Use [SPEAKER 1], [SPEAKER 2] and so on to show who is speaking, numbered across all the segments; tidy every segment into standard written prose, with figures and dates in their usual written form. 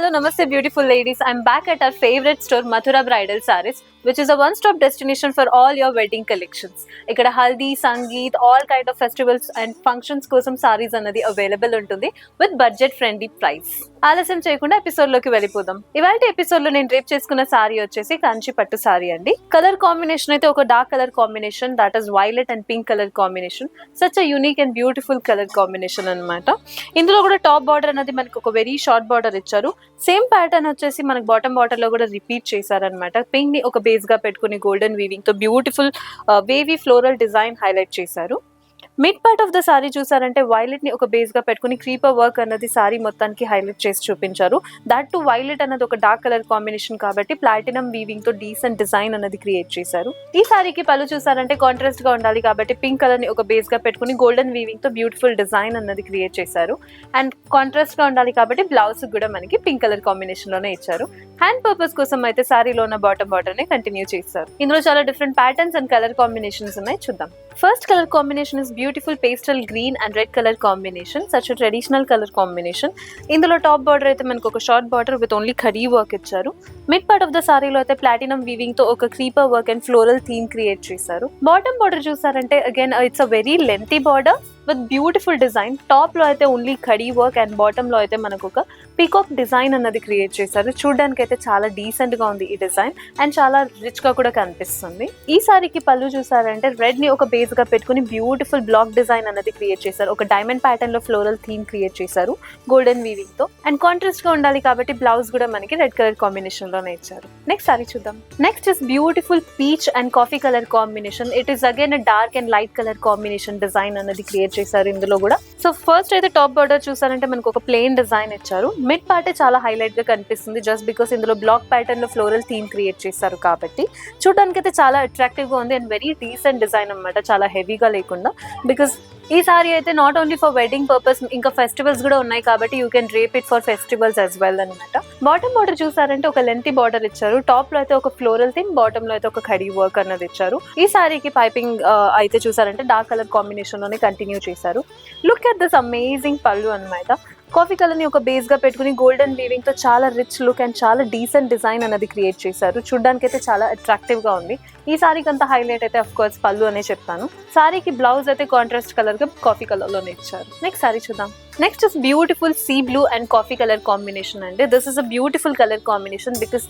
[SPEAKER 1] Hello, namaste beautiful ladies. I'm back at our favorite store Mathura Bridal Sarees, which is a one-stop destination for all your wedding collections. ఇక్కడ haldi, sangeet, all kind of festivals and functions కోసం సారీస్ అన్నది available ఉంటుంది with budget friendly price. ఆలస్యం చేయకుండా episode లోకి వెళ్ళిపోదాం. ఇవాళ episode లో నేను రేప్ చేసుకున్న సారీ వచ్చేసి కంచి పట్టు సారీ అండి. కలర్ కాంబినేషన్ అయితే ఒక dark colour combination, that is violet and pink colour combination. Such a unique and beautiful colour combination అన్నమాట. ఇందులో కూడా టాప్ బార్డర్ అనేది మనకు ఒక వెరీ షార్ట్ బార్డర్ ఇచ్చారు. సేమ్ ప్యాటర్న్ వచ్చేసి మనకు బాటమ్ బార్డర్ లో కూడా రిపీట్ చేశారనమాట. పింక్ ని ఒక బేస్ గా పెట్టుకుని గోల్డెన్ వీవింగ్ తో beautiful wavy floral design highlight చేశారు. Mid part of the sari చూసారంటే వైలెట్ ని ఒక బేస్ గా పెట్టుకుని క్రీపర్ వర్క్ అన్నది సారీ మొత్తానికి హైలైట్ చేసి చూపించారు. దట్ టు వైలెట్ అన్నది ఒక డార్క్ కలర్ కాంబినేషన్ కాబట్టి ప్లాటినం వీవింగ్ తో డీసెంట్ డిజైన్ అన్నది క్రియేట్ చేశారు. ఈ సారీకి పళ్ళు చూసారంటే కాంట్రాస్ట్ గా ఉండాలి కాబట్టి పింక్ కలర్ ని ఒక బేస్ గా పెట్టుకుని గోల్డెన్ వీవింగ్ తో బ్యూటిఫుల్ డిజైన్ అన్నది క్రియేట్ చేశారు. అండ్ కాంట్రాస్ట్ గా ఉండాలి కాబట్టి బ్లౌజ్ కూడా మనకి పింక్ కలర్ కాంబినేషన్ లోనే ఇచ్చారు. హ్యాండ్ పర్పస్ కోసం అయితే సారీలో ఉన్న బాటమ్ బార్డర్ ని కంటిన్యూ చేశారు. ఇందులో చాలా different patterns and colour combinations ఉన్నాయి, చూద్దాం. First colour combination is beautiful pastel green and red colour combination, such traditional colour combination. ఇందులో టాప్ బార్డర్ అయితే మనకు ఒక short border with only khadi work ఇచ్చారు. మిడ్ పార్ట్ ఆఫ్ ద సారీలో అయితే platinum weaving తో ఒక creeper work and floral theme create చేశారు. బాటమ్ బార్డర్ చూసారంటే again it's a very lengthy border with beautiful design. Top లో అయితే only khadi work and bottom లో అయితే మనకు ఒక పీకాక్ డిజైన్ అన్నది క్రియేట్ చేశారు. చూడడానికి అయితే చాలా డీసెంట్ గా ఉంది ఈ డిజైన్ అండ్ చాలా రిచ్ గా కూడా కనిపిస్తుంది. ఈ సారీకి పళ్ళు చూసారంటే రెడ్ ని ఒక బేస్ గా పెట్టుకుని బ్యూటిఫుల్ బ్లాక్ డిజైన్ అన్నది క్రియేట్ చేశారు. ఒక డైమండ్ ప్యాటర్న్ లో ఫ్లోరల్ థీమ్ క్రియేట్ చేశారు గోల్డెన్ వీవింగ్ తో. అండ్ కాంట్రాస్ట్ గా ఉండాలి కాబట్టి బ్లౌజ్ కూడా మనకి రెడ్ కలర్ కాంబినేషన్ లోనే ఇచ్చారు. నెక్స్ట్ సారీ చూద్దాం. Next is beautiful peach and coffee colour combination. It is again dark and light colour combination design అన్నది క్రియేట్ చేశారు ఇందులో కూడా. సో ఫస్ట్ అయితే టాప్ బార్డర్ చూసారంటే మనకు ఒక ప్లెయిన్ డిజైన్ ఇచ్చారు. మిడ్ పార్ట్ చాలా హైలైట్ గా కనిపిస్తుంది జస్ట్ బికాస్ ఇందులో బ్లాక్ ప్యాటర్న్ లో ఫ్లోరల్ థీమ్ క్రియేట్ చేశారు కాబట్టి చూడడానికి అయితే చాలా అట్రాక్టివ్ గా ఉంది అండ్ వెరీ డీసెంట్ డిజైన్ అన్నమాట, చాలా హెవీగా లేకుండా. బికాస్ ఈ సారీ అయితే not only for wedding purpose, ఇంకా ఫెస్టివల్స్ కూడా ఉన్నాయి కాబట్టి you can drape it for festivals as well అనమాట. బాటమ్ బార్డర్ చూసారంటే ఒక లెంతీ బార్డర్ ఇచ్చారు. టాప్ లో అయితే ఒక ఫ్లోరల్ థీమ్, బాటమ్ లో అయితే ఒక ఖడీ వర్క్ అన్నది ఇచ్చారు. ఈ సారీకి పైపింగ్ అయితే చూసారంటే డార్క్ కలర్ కాంబినేషన్ లోనే కంటిన్యూ చేశారు. లుక్ ఎట్ దిస్ అమేజింగ్ పళ్ళు అన్నమాట. కాఫీ కలర్ ని ఒక బేస్ గా పెట్టుకుని గోల్డెన్ వీవింగ్ తో చాలా రిచ్ లుక్ అండ్ చాలా డీసెంట్ డిజైన్ అనేది క్రియేట్ చేశారు. చూడడానికి అయితే చాలా అట్రాక్టివ్ గా ఉంది. ఈ సారీకి అంతా హైలైట్ అయితే అఫ్ కోర్స్ పళ్ళు అనే చెప్తాను. సారీకి బ్లౌజ్ అయితే కాంట్రాస్ట్ కలర్ గా కాఫీ కలర్ లోనే ఇచ్చారు. నెక్స్ట్ సారీ చూద్దాం. Next is beautiful sea blue and coffee colour combination అండి. This is a beautiful colour combination because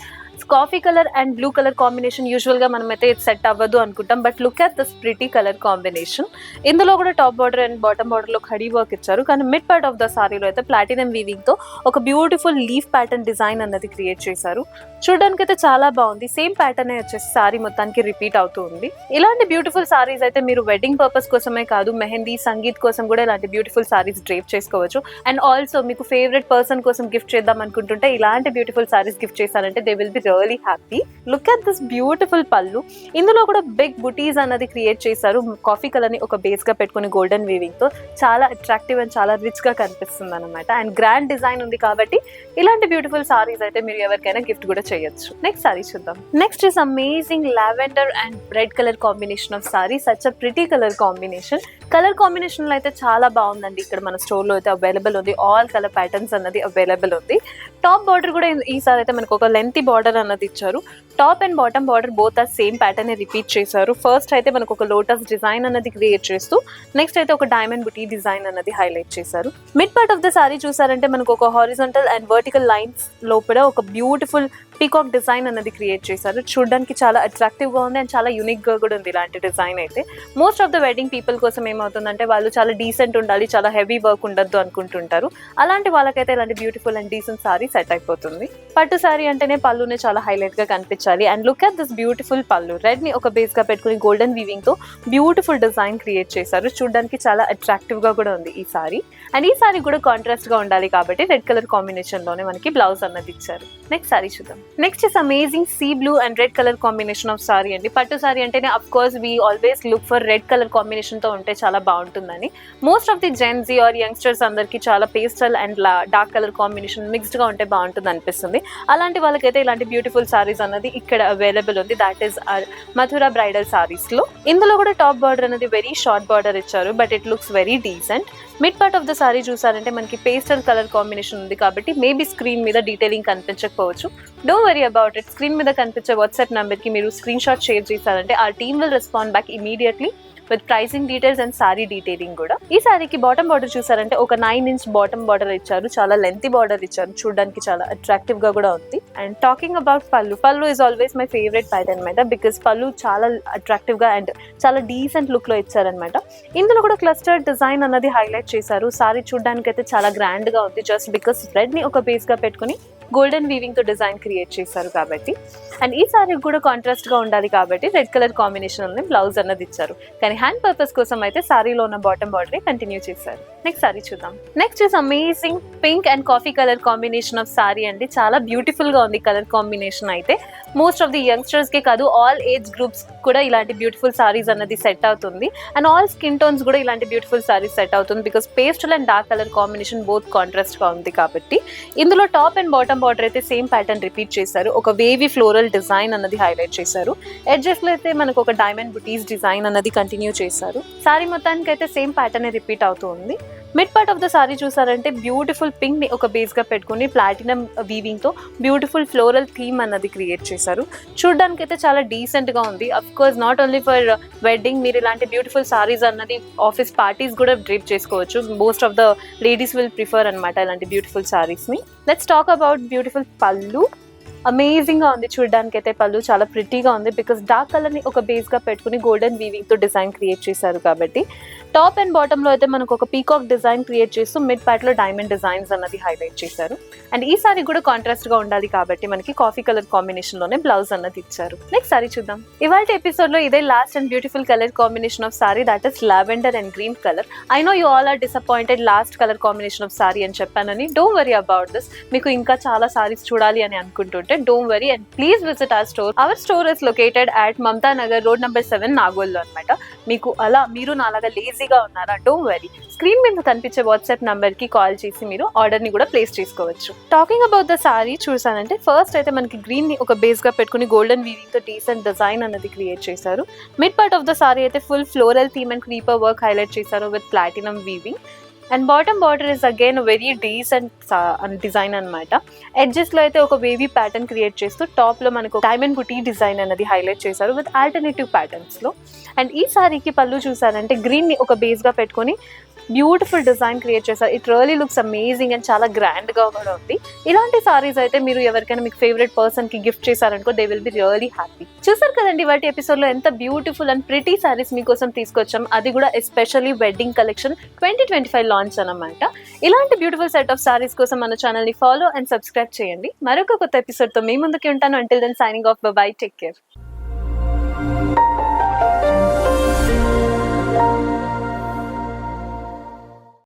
[SPEAKER 1] coffee colour and blue colour combination usual గా మనం అయితే సెట్ అవ్వదు అనుకుంటాం, but look at this pretty colour combination. ఇందులో కూడా top border and bottom border లో khadi work ఇచ్చారు. కానీ మిడ్ పార్ట్ ఆఫ్ ద సారీలో అయితే ప్లాటినం వీవింగ్ తో ఒక బ్యూటిఫుల్ లీఫ్ ప్యాటర్న్ డిజైన్ అన్నది క్రియేట్ చేశారు. చూడడానికి అయితే చాలా బాగుంది. సేమ్ ప్యాటర్న్ వచ్చేసి సారీ మొత్తానికి రిపీట్ అవుతూ ఉంది. ఇలాంటి బ్యూటిఫుల్ సారీస్ అయితే మీరు వెడ్డింగ్ పర్పస్ కోసమే కాదు, మెహందీ, సంగీత్ కోసం కూడా ఇలాంటి బ్యూటిఫుల్ సారీస్ డ్రేప్ చేసుకోవచ్చు. అండ్ ఆల్సో మీకు ఫేవరెట్ పర్సన్ కోసం గిఫ్ట్ చేద్దాం అనుకుంటుంటే ఇలాంటి బ్యూటిఫుల్ సారీస్ గిఫ్ట్ చేశారంటే they will be really happy. Look at this beautiful పళ్ళు. ఇందులో కూడా బిగ్ బుటీస్ అన్నది క్రియేట్ చేశారు. కాఫీ కలర్ ని ఒక బేస్ గా పెట్టుకుని గోల్డెన్ వీవింగ్ తో చాలా అట్రాక్టివ్ అండ్ చాలా రిచ్ గా కనిపిస్తుంది అనమాట. అండ్ గ్రాండ్ డిజైన్ ఉంది కాబట్టి ఇలాంటి బ్యూటిఫుల్ సారీస్ అయితే మీరు ఎవరికైనా గిఫ్ట్ కూడా చేయొచ్చు. నెక్స్ట్ సారీ చూద్దాం. Next is amazing lavender and red colour combination of sorry, such a pretty colour combination. Colour combination లో అయితే చాలా బాగుందండి. ఇక్కడ మన స్టోర్ లో అయితే అవైలబుల్ ఉంది. ఆల్ కలర్ ప్యాటర్న్స్ అన్నది అవైలబుల్ ఉంది. టాప్ బార్డర్ కూడా ఈసారి అయితే మనకు ఒక లెంతీ బార్డర్ అన్నది ఇచ్చారు. Top and bottom border both ఆ సేమ్ ప్యాటర్న్ రిపీట్ చేశారు. ఫస్ట్ అయితే మనకు ఒక లోటస్ డిజైన్ అన్నది క్రియేట్ చేస్తూ నెక్స్ట్ అయితే ఒక డైమండ్ బుటీ డిజైన్ అన్నది హైలైట్ చేశారు. Mid part of the sari చూసారంటే మనకు ఒక హారిజాంటల్ అండ్ వర్టికల్ లైన్స్ లోపల ఒక బ్యూటిఫుల్ పీకాక్ డిజైన్ అన్నది క్రియేట్ చేశారు. చూడడానికి చాలా అట్రాక్టివ్ గా ఉంది అండ్ చాలా యూనిక్ గా కూడా ఉంది ఇలాంటి డిజైన్ అయితే. Most of the wedding people కోసం ఏమవుతుందంటే వాళ్ళు చాలా డీసెంట్ ఉండాలి, చాలా హెవీ వర్క్ ఉండద్దు అనుకుంటుంటారు. అలాంటి వాళ్ళకైతే ఇలాంటి beautiful and decent sorry set అయిపోతుంది. పట్టు సారీ అంటేనే పళ్ళునే చాలా హైలైట్ గా కనిపించాలి. And look at this beautiful పళ్ళు. రెడ్ ని ఒక బేస్ గా పెట్టుకుని గోల్డెన్ వీవింగ్ తో బ్యూటిఫుల్ డిజైన్ క్రియేట్ చేశారు. చూడడానికి చాలా అట్రాక్టివ్ గా కూడా ఉంది ఈ సారీ. అండ్ ఈ సారీ కూడా కాంట్రాస్ట్ గా ఉండాలి కాబట్టి రెడ్ కలర్ కాంబినేషన్ లోనే మనకి బ్లౌజ్ అన్నది ఇచ్చారు. నెక్స్ట్ సారీ చూద్దాం. Next is amazing sea blue and red colour combination of sari అండి. పట్టు సారీ అంటేనే of course we always look for red colour combination తో ఉంటే చాలా బాగుంటుందని. Most of the Gen Z or youngsters అందరికి చాలా pastel and dark colour combination mixed గా ఉంటే బాగుంటుంది అనిపిస్తుంది. అలాంటి వాళ్ళకైతే ఇలాంటి బ్యూటిఫుల్ సారీస్ అన్నది ఇక్కడ అవైలబుల్ ఉంది. That is Mathura bridal saris లో. ఇందులో కూడా టాప్ బార్డర్ అనేది వెరీ షార్ట్ బార్డర్ ఇచ్చారు, but it looks very decent. Mid part of the sari చూసారంటే మనకి పేస్టల్ కలర్ కాంబినేషన్ ఉంది కాబట్టి మేబీ స్క్రీన్ మీద డీటెయిలింగ్ కనిపించకపోవచ్చు. Don't worry about it. Screen మీద కనిపించే వాట్సాప్ నెంబర్ కి మీరు స్క్రీన్ షాట్ షేర్ చేశారంటే our team will respond back immediately with pricing details and saree detailing కూడా. ఈ సారీకి బాటమ్ బార్డర్ చూసారంటే ఒక 9-inch బాటమ్ బార్డర్ ఇచ్చారు. చాలా లెంతీ బార్డర్ ఇచ్చారు, చూడడానికి చాలా అట్రాక్టివ్ గా కూడా ఉంది. అండ్ టాకింగ్ అబౌట్ పళ్ళు is always my favourite pattern అనమాట, బికాస్ పళ్ళు చాలా అట్రాక్టివ్ గా అండ్ చాలా డీసెంట్ లుక్ లో ఇచ్చారనమాట. ఇందులో కూడా క్లస్టర్ డిజైన్ అన్నది హైలైట్ చేశారు. సారీ చూడడానికి అయితే చాలా గ్రాండ్ గా ఉంది, జస్ట్ బికాస్ రెడ్ ని ఒక బేస్ గా పెట్టుకుని గోల్డెన్ వీవింగ్ తో డిజైన్ క్రియేట్ చేశారు కాబట్టి. అండ్ ఈ సారీ కూడా కాంట్రాస్ట్ గా ఉండాలి కాబట్టి రెడ్ కలర్ కాంబినేషన్ ఉంది బ్లౌజ్ అన్నది ఇచ్చారు. కానీ హ్యాండ్ పర్పస్ కోసం అయితే సారీలో ఉన్న బాటమ్ బార్డర్ కంటిన్యూ చేశారు. నెక్స్ట్ సారీ చూద్దాం. Next is amazing pink and coffee colour combination of sari అండి. చాలా బ్యూటిఫుల్ గా ఉంది కలర్ కాంబినేషన్ అయితే. మోస్ట్ ఆఫ్ ది యంగ్స్టర్స్ కే కాదు, ఆల్ ఏజ్ గ్రూప్స్ కూడా ఇలాంటి బ్యూటిఫుల్ సారీస్ అన్నది సెట్ అవుతుంది. అండ్ ఆల్ స్కిన్ టోన్స్ కూడా ఇలాంటి బ్యూటిఫుల్ సారీస్ సెట్ అవుతుంది, because pastel and dark colour combination both contrast గా ఉంది కాబట్టి. ఇందులో టాప్ అండ్ బాటమ్ బార్డర్ అయితే సేమ్ ప్యాటర్న్ రిపీట్ చేశారు. ఒక వేవీ ఫ్లోరల్ డిజైన్ అన్నది హైలైట్ చేశారు. ఎడ్జెస్ లో అయితే మనకు ఒక డైమండ్ బుటీస్ డిజైన్ అన్నది కంటిన్యూ చేశారు. సారీ మొత్తానికి అయితే సేమ్ ప్యాటర్న్ రిపీట్ అవుతూ ఉంది. Mid part of the sari చూసారంటే బ్యూటిఫుల్ పింక్ ని ఒక బేస్ గా పెట్టుకుని ప్లాటినం వీవింగ్ తో బ్యూటిఫుల్ ఫ్లోరల్ థీమ్ అన్నది క్రియేట్ చేశారు. చూడడానికి అయితే చాలా డీసెంట్ గా ఉంది. Of course not only for wedding, మీరు ఇలాంటి బ్యూటిఫుల్ సారీస్ అన్నది ఆఫీస్ పార్టీస్ కూడా డ్రీప్ చేసుకోవచ్చు. Most of the ladies will prefer అనమాట ఇలాంటి బ్యూటిఫుల్ సారీస్ ని. లెట్స్ టాక్ అబౌట్ బ్యూటిఫుల్ పళ్ళు. అమేజింగ్ గా ఉంది చూడడానికి అయితే పళ్ళు, చాలా ప్రిటీగా ఉంది బికాస్ డార్క్ కలర్ ని ఒక బేస్ గా పెట్టుకుని గోల్డెన్ వీవింగ్ తో డిజైన్ క్రియేట్ చేశారు కాబట్టి. టాప్ అండ్ బాటమ్ లో అయితే మనకు ఒక పీకాక్ డిజైన్ క్రియేట్ చేస్తూ మిడ్ పార్ట్ లో డైమండ్ డిజైన్స్ అన్నది హైలైట్ చేశారు. అండ్ ఈ సారీ కూడా కాంట్రాస్ట్ గా ఉండాలి కాబట్టి మనకి కాఫీ కలర్ కాంబినేషన్ లోనే బ్లౌజ్ అన్నది ఇచ్చారు. నెక్స్ట్ సారీ చూద్దాం. ఇవాళ ఎపిసోడ్ లో ఇదే last and beautiful colour combination of sorry, that is lavender and green colour. I know you all are disappointed last colour combination of sari అని చెప్పానని. Don't worry about this. మీకు ఇంకా చాలా సారీస్ చూడాలి అని అనుకుంటుంటే don't worry and please visit our store. Our store is located at Mamata Nagar road number 7 నాగోల్లో అనమాట. మీకు అలా మీరు నాలాగా లేజీగా ఉన్నారా, డోంట్ వరీ, స్క్రీన్ మీద కనిపించే వాట్సాప్ నంబర్ కి కాల్ చేసి మీరు ఆర్డర్ ని కూడా ప్లేస్ చేసుకోవచ్చు. టాకింగ్ అబౌట్ ద సారీ చూసానంటే ఫస్ట్ అయితే మనకి గ్రీన్ ని ఒక బేస్ గా పెట్టుకుని గోల్డెన్ వీవింగ్ తో డీసెంట్ డిజైన్ అన్నది క్రియేట్ చేశారు. Mid part of the sari అయితే full floral theme and creeper work highlight చేశారు with platinum weaving. And bottom border is again very decent design అనమాట. ఎడ్జెస్ లో అయితే ఒక వేవీ ప్యాటర్న్ క్రియేట్ చేస్తూ టాప్ లో మనకు డైమండ్ బుటీ డిజైన్ అనేది హైలైట్ చేశారు విత్ ఆల్టర్నేటివ్ ప్యాటర్న్స్ లో. అండ్ ఈ సారీకి పళ్ళు చూసారంటే గ్రీన్ ని ఒక బేస్ గా పెట్టుకుని బ్యూటిఫుల్ డిజైన్ క్రియేట్ చేశారు. It really looks amazing and చాలా గ్రాండ్ గా కూడా ఉంది. ఇలాంటి సారీస్ అయితే మీరు ఎవరికైనా మీకు ఫేవరెట్ పర్సన్ కి గిఫ్ట్ చేశారనుకో, they will be really happy. చూసారు కదండి వాటి ఎపిసోడ్ లో ఎంత బ్యూటిఫుల్ అండ్ ప్రిటీ సారీస్ మీకోసం తీసుకొచ్చాం, అది కూడా ఎస్పెషల్లీ వెడ్డింగ్ కలెక్షన్ 2025 లాంచ్ అన్నమాట. ఇలాంటి బ్యూటిఫుల్ సెట్ ఆఫ్ సారీస్ కోసం మన ఛానల్ ని ఫాలో అండ్ సబ్స్క్రైబ్ చేయండి. మరొక కొత్త ఎపిసోడ్ తో మీ ముందుకి ఉంటాను. Until then signing off, bye bye, take care.